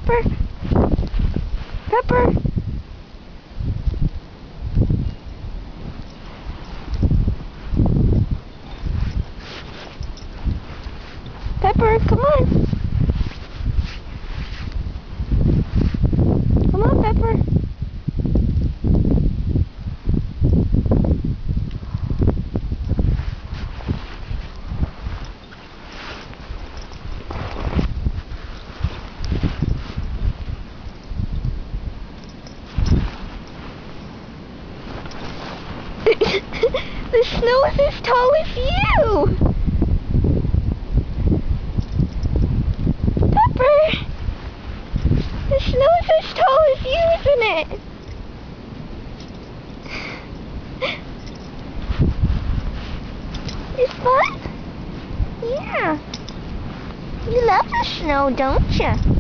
Pepper? Pepper? Pepper, come on. Come on, Pepper. The snow is as tall as you! Pepper! The snow is as tall as you, isn't it? It's fun? Yeah. You love the snow, don't you?